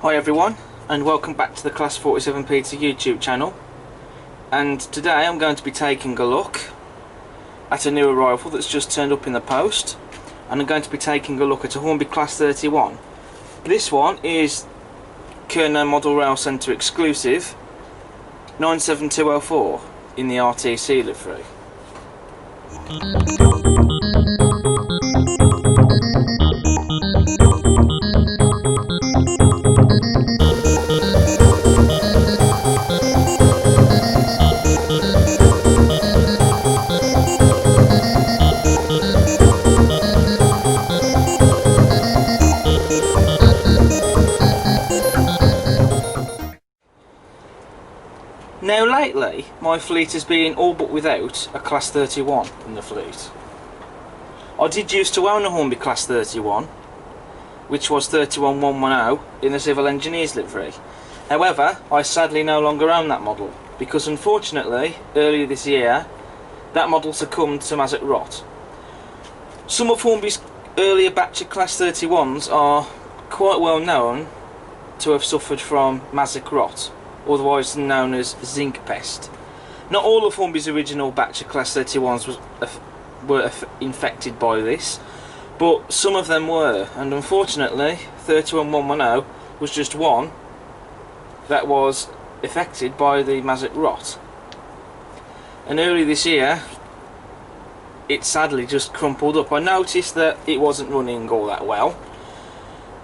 Hi everyone, and welcome back to the Class 47 Pizza YouTube channel. And today I'm going to be taking a look at a new arrival that's just turned up in the post, and I'm going to be taking a look at a Hornby Class 31. This one is Kernow Model Rail Centre exclusive 97204 in the RTC livery. Now lately, my fleet has been all but without a Class 31 in the fleet. I did used to own a Hornby Class 31, which was 31110 in the Civil Engineers livery. However, I sadly no longer own that model, because unfortunately, earlier this year, that model succumbed to mazak rot. Some of Hornby's earlier batch of Class 31s are quite well known to have suffered from mazak rot, otherwise known as zinc pest. Not all of Hornby's original batch of Class 31s were infected by this, but some of them were, and unfortunately 31110 was just one that was affected by the mazak rot. And early this year it sadly just crumpled up. I noticed that it wasn't running all that well,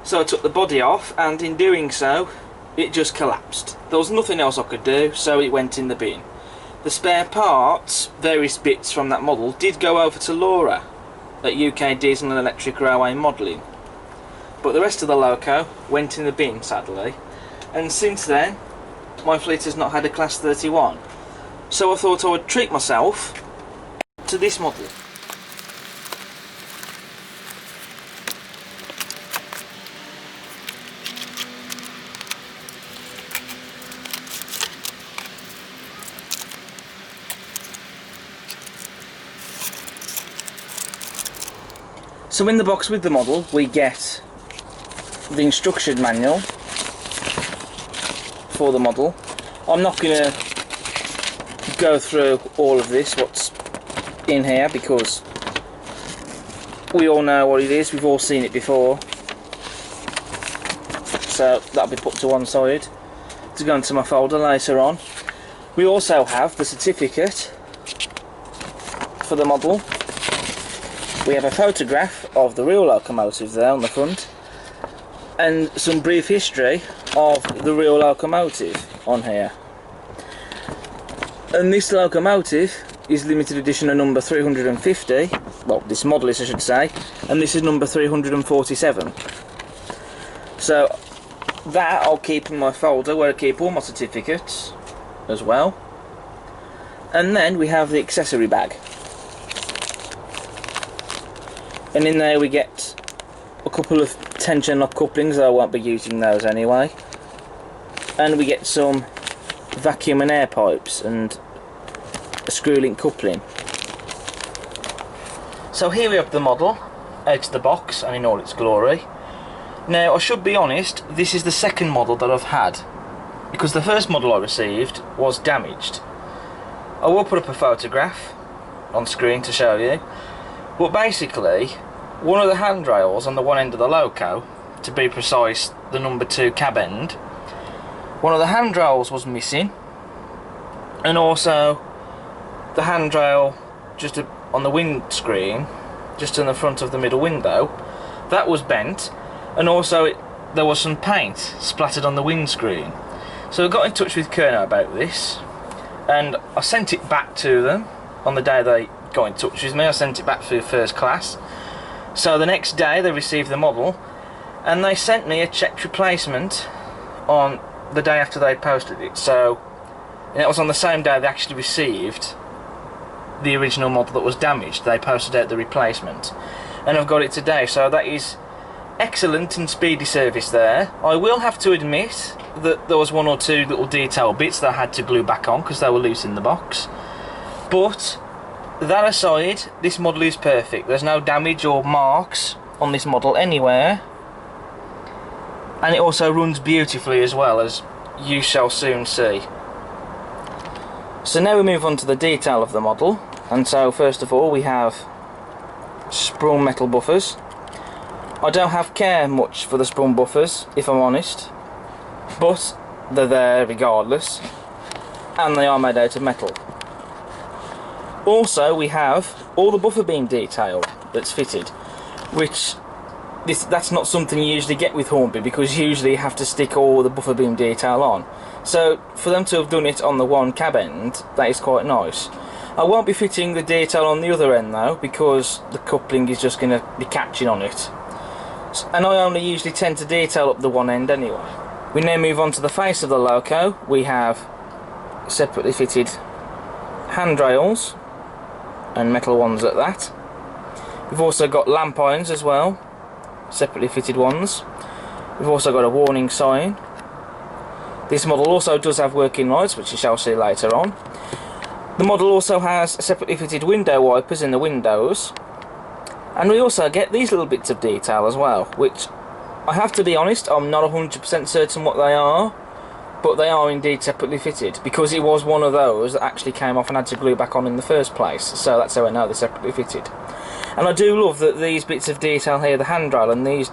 so I took the body off, and in doing so it just collapsed. There was nothing else I could do, so it went in the bin. The spare parts, various bits from that model, did go over to Laura at UK Diesel and Electric Railway Modelling, but the rest of the loco went in the bin sadly, and since then my fleet has not had a Class 31. So I thought I would treat myself to this model. So in the box with the model we get the instruction manual for the model. I'm not going to go through all of this, what's in here, because we all know what it is, we've all seen it before. So that'll be put to one side to go into my folder later on. We also have the certificate for the model. We have a photograph of the real locomotive there on the front, and some brief history of the real locomotive on here. And this locomotive is limited edition of number 350, well, this model is, I should say, and this is number 347. So that I'll keep in my folder where I keep all my certificates as well. And then we have the accessory bag. And in there we get a couple of tension lock couplings, I won't be using those anyway. And we get some vacuum and air pipes and a screw link coupling. So here we have the model out of the box and in all its glory. Now I should be honest, this is the second model that I've had, because the first model I received was damaged. I will put up a photograph on screen to show you. But basically, one of the handrails on the one end of the loco, to be precise, the number 2 cab end, one of the handrails was missing, and also the handrail just on the windscreen, just in the front of the middle window, that was bent, and also there was some paint splattered on the windscreen. So I got in touch with Kernow about this, and I sent it back to them on the day they got in touch with me. I sent it back through first class. So the next day they received the model, and they sent me a checked replacement on the day after they posted it. So it was on the same day they actually received the original model that was damaged. They posted out the replacement, and I've got it today. So that is excellent and speedy service there. I will have to admit that there was one or two little detail bits that I had to glue back on because they were loose in the box, but that aside, this model is perfect. There's no damage or marks on this model anywhere, and it also runs beautifully as well, as you shall soon see. So now we move on to the detail of the model, and so first of all we have sprung metal buffers. I don't have care much for the sprung buffers, if I'm honest, but they're there regardless, and they are made out of metal. Also we have all the buffer beam detail that's fitted, which that's not something you usually get with Hornby, because usually you have to stick all the buffer beam detail on. So for them to have done it on the one cab end, that is quite nice. I won't be fitting the detail on the other end though, because the coupling is just going to be catching on it, and I only usually tend to detail up the one end anyway. We now move on to the face of the loco. We have separately fitted handrails, and metal ones at that. We've also got lamp irons as well, separately fitted ones. We've also got a warning sign. This model also does have working lights, which you shall see later on. The model also has separately fitted window wipers in the windows, and we also get these little bits of detail as well, which I have to be honest, I'm not 100% certain what they are, but they are indeed separately fitted, because it was one of those that actually came off and had to glue back on in the first place, so that's how I know they're separately fitted. And I do love that these bits of detail here, the handrail and these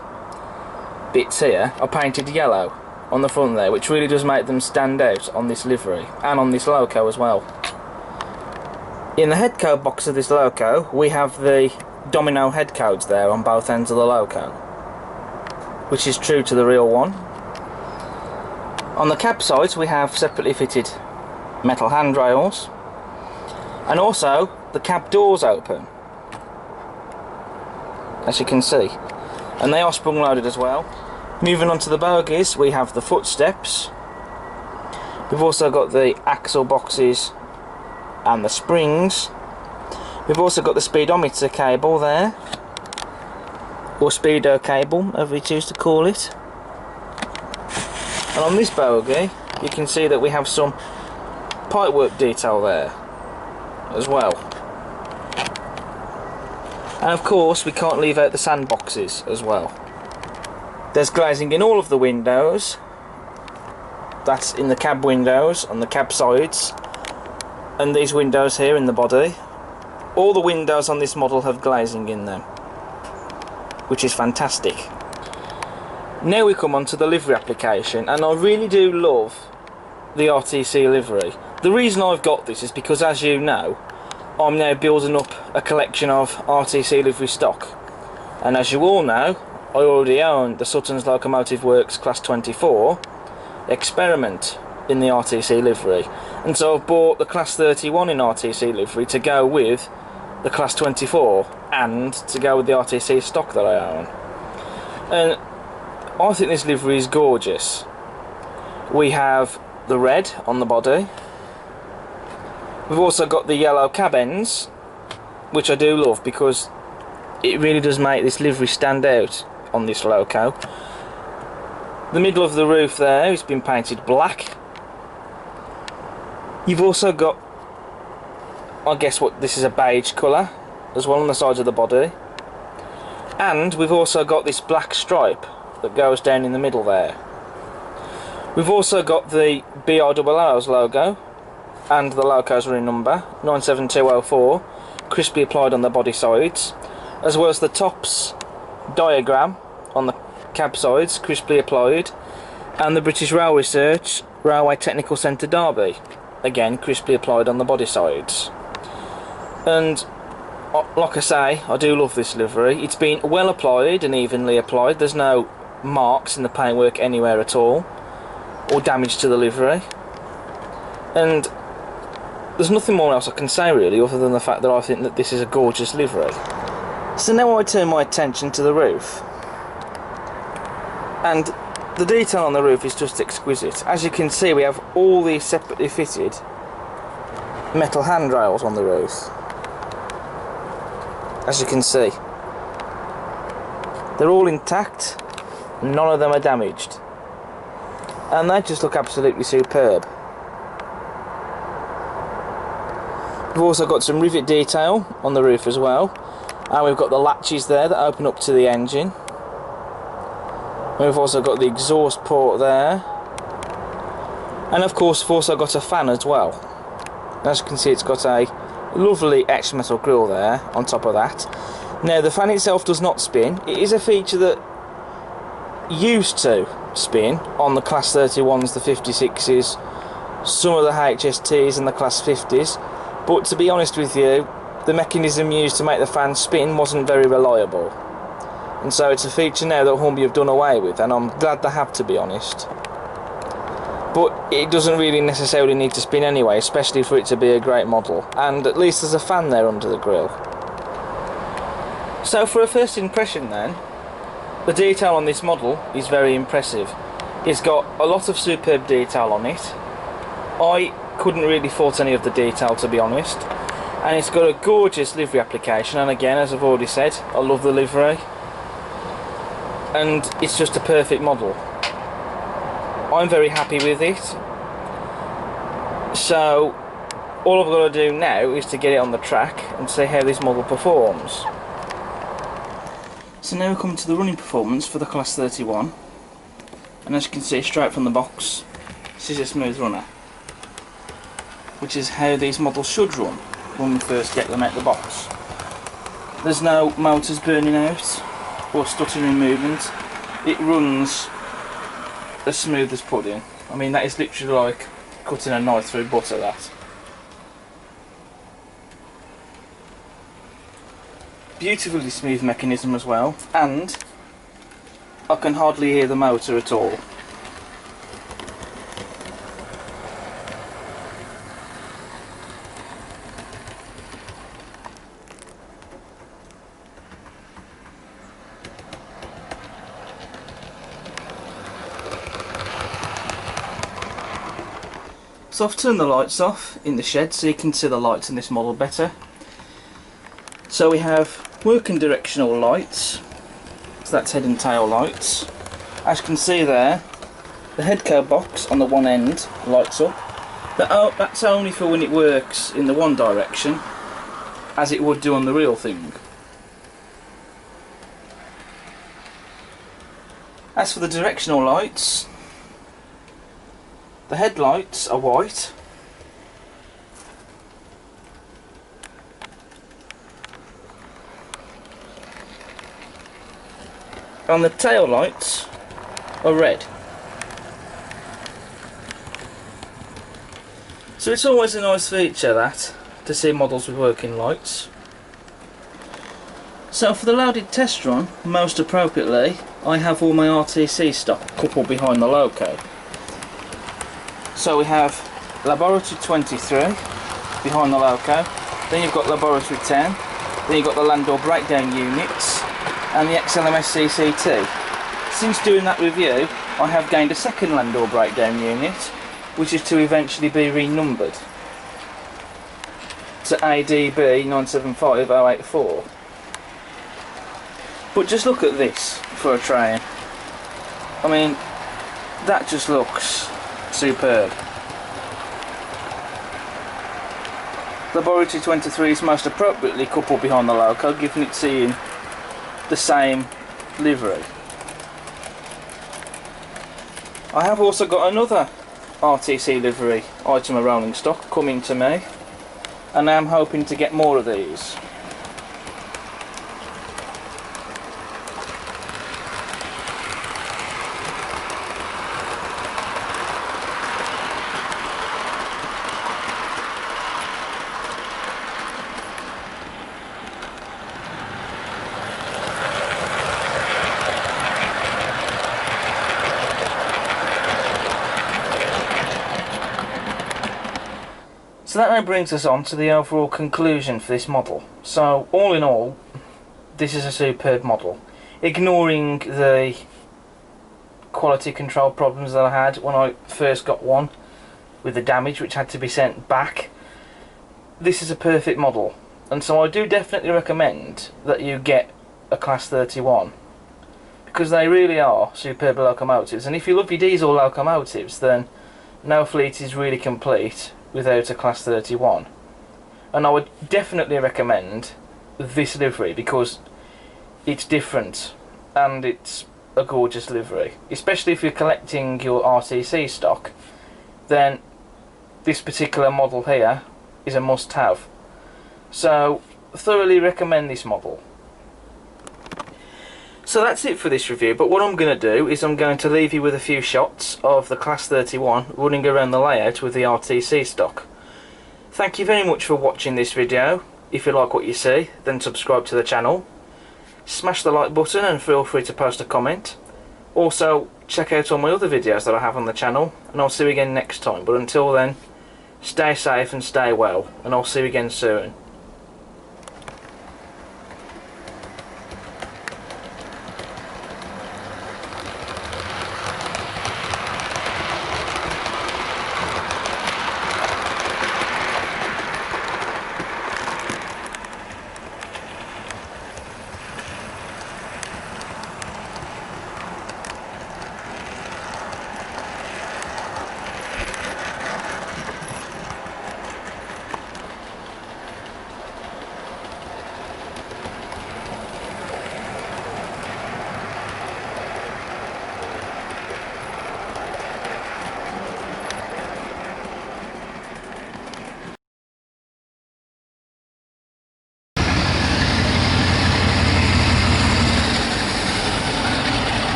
bits here, are painted yellow on the front there, which really does make them stand out on this livery, and on this loco as well. In the head code box of this loco, we have the domino head codes there on both ends of the loco, which is true to the real one. On the cab sides we have separately fitted metal handrails, and also the cab doors open, as you can see, and they are sprung loaded as well. Moving on to the bogies, we have the footsteps. We've also got the axle boxes and the springs. We've also got the speedometer cable there, or speedo cable, however you choose to call it. And on this bogie you can see that we have some pipework detail there as well. And of course we can't leave out the sandboxes as well. There's glazing in all of the windows. That's in the cab windows, on the cab sides, and these windows here in the body. All the windows on this model have glazing in them, which is fantastic. Now we come on to the livery application, and I really do love the RTC livery. The reason I've got this is because, as you know, I'm now building up a collection of RTC livery stock, and as you all know, I already own the Sutton's Locomotive Works Class 24 Experiment in the RTC livery, and so I've bought the Class 31 in RTC livery to go with the Class 24 and to go with the RTC stock that I own. And I think this livery is gorgeous. We have the red on the body. We've also got the yellow cab ends, which I do love because it really does make this livery stand out on this loco. The middle of the roof there has been painted black. You've also got, I guess what this is, a beige colour as well on the sides of the body, and we've also got this black stripe that goes down in the middle there. We've also got the BR logo and the loco's running number 97204 crisply applied on the body sides, as well as the tops diagram on the cab sides crisply applied, and the British Rail Research Railway Technical Centre Derby again crisply applied on the body sides. And like I say, I do love this livery. It's been well applied and evenly applied. There's no marks in the paintwork anywhere at all, or damage to the livery, and there's nothing more else I can say really, other than the fact that I think that this is a gorgeous livery. So now I turn my attention to the roof, and the detail on the roof is just exquisite. As you can see, we have all these separately fitted metal handrails on the roof. As you can see, they're all intact, none of them are damaged, and they just look absolutely superb. We've also got some rivet detail on the roof as well, and we've got the latches there that open up to the engine, We've also got the exhaust port there, and of course we've also got a fan as well. As you can see, it's got a lovely extra metal grille there on top of that. Now the fan itself does not spin. It is a feature that used to spin on the Class 31s, the 56s, some of the HSTs and the Class 50s, but to be honest with you, the mechanism used to make the fan spin wasn't very reliable, and so it's a feature now that Hornby have done away with, and I'm glad they have, to be honest. But it doesn't really necessarily need to spin anyway, especially for it to be a great model, and at least there's a fan there under the grille. So for a first impression then, the detail on this model is very impressive. It's got a lot of superb detail on it. I couldn't really fault any of the detail, to be honest, and it's got a gorgeous livery application, and again, as I've already said, I love the livery, and it's just a perfect model. I'm very happy with it, so all I've got to do now is to get it on the track and see how this model performs. So now we come to the running performance for the Class 31, and as you can see straight from the box, this is a smooth runner, which is how these models should run when we first get them out the box. There's no motors burning out or stuttering movement. It runs as smooth as pudding. I mean, that is literally like cutting a knife through butter, that. Beautifully smooth mechanism as well, and I can hardly hear the motor at all. So I've turned the lights off in the shed so you can see the lights in this model better. So we have working directional lights, so that's head and tail lights. As you can see there, the head cowl box on the one end lights up. That's only for when it works in the one direction, as it would do on the real thing. As for the directional lights, the headlights are white, and the tail lights are red. So it's always a nice feature, that, to see models with working lights. So for the loaded test run, most appropriately, I have all my RTC stock coupled behind the loco. So we have Laboratory 23 behind the loco, then you've got Laboratory 10, then you've got the land door breakdown units, and the XLMS CCT. Since doing that review, I have gained a second land door breakdown unit, which is to eventually be renumbered to ADB 975084. But just look at this for a train. I mean, that just looks superb. Laboratory 23 is most appropriately coupled behind the loco, giving it seeing the same livery. I have also got another RTC livery item of rolling stock coming to me, and I am hoping to get more of these. So that now brings us on to the overall conclusion for this model. So all in all, this is a superb model. Ignoring the quality control problems that I had when I first got one, with the damage which had to be sent back, this is a perfect model. And so I do definitely recommend that you get a Class 31, because they really are superb locomotives. And if you love your diesel locomotives, then no fleet is really complete without a Class 31. And I would definitely recommend this livery because it's different and it's a gorgeous livery, especially if you're collecting your RTC stock. Then this particular model here is a must-have. So thoroughly recommend this model. So that's it for this review, but what I'm going to do is I'm going to leave you with a few shots of the Class 31 running around the layout with the RTC stock. Thank you very much for watching this video. If you like what you see, then subscribe to the channel. Smash the like button and feel free to post a comment. Also, check out all my other videos that I have on the channel, and I'll see you again next time. But until then, stay safe and stay well, and I'll see you again soon.